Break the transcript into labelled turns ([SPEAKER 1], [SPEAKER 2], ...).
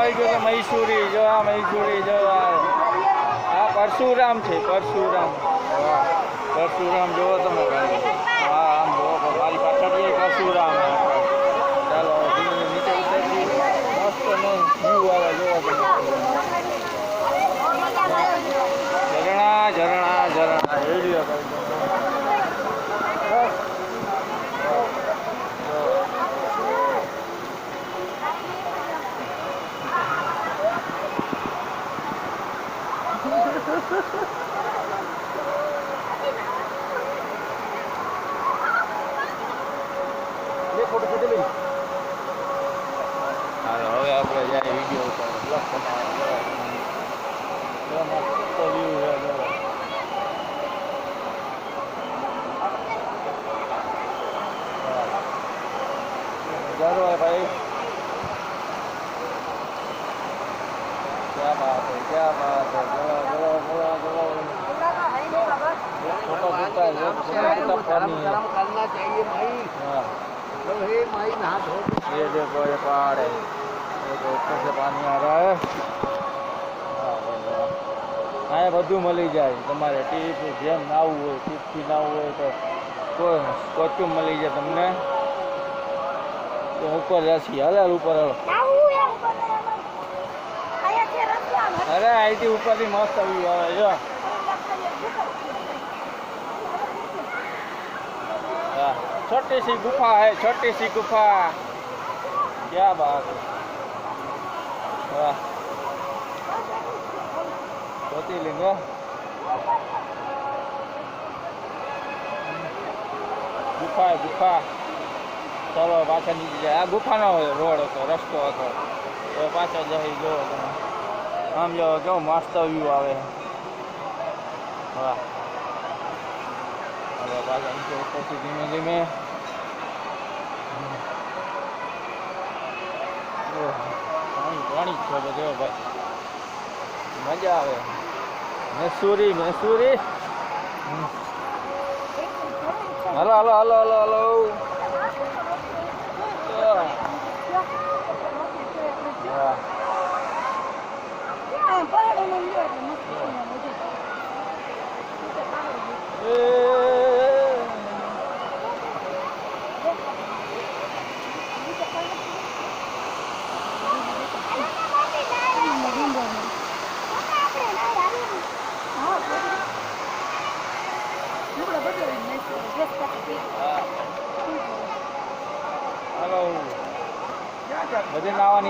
[SPEAKER 1] આવી ગયો તો મૈસૂરી જો આ મૈસૂરી જો આ પરશુરામ છે પરશુરામ પરશુરામ જોવો તમે હા આમ જોવો મારી પાછળ પરશુરામ ચાલો નીચે ઉતરજી મસ્ત વ્યૂ આવે જોવો તમે ઝરણા ઝરણા ઝરણા રેડિયો કરી ફોટો ખીચી લઈ હાલો હવે આપણે જાય વિડીયો ઉતાર जरूर है भाई क्या बात है चलो चलो चलो चलो छोटा छोटा है पानी करना चाहिए भाई तो हे भाई नहा धो ये देखो ये पहाड़ है ये तो ऊपर से पानी आ रहा है हाँ બધું મળી જાય તમારે ટીપ જેમ નાવું હોય ટીપથી નાવું હોય તો કોઈ કોસ્ટ્યુમ મળી જાય તમને તો ઉપર જશી હાલે ઉપર અરે અહીંથી ઉપરથી મસ્ત વ્યૂ આવે જો छोटी सी गुफा है छोटी सी गुफा क्या बात है वाह ज्योतिर्लिंग गुफा है गुफा चलो पाछा नीचे जाए आ गुफा नो रोड હતો રસ્તો હતો તો પાછા જઈ જો તમે આમ જો કેવો મસ્ત વ્યૂ આવે વાહ હવે પાછા નીચે ઉપરથી ધીમે ધીમે પાણી પાણી છે બધે ભાઈ મજા આવે મૈસૂરી મૈસૂરી હાલો હાલો હાલો હાલો હાલો हेलो बजे नावा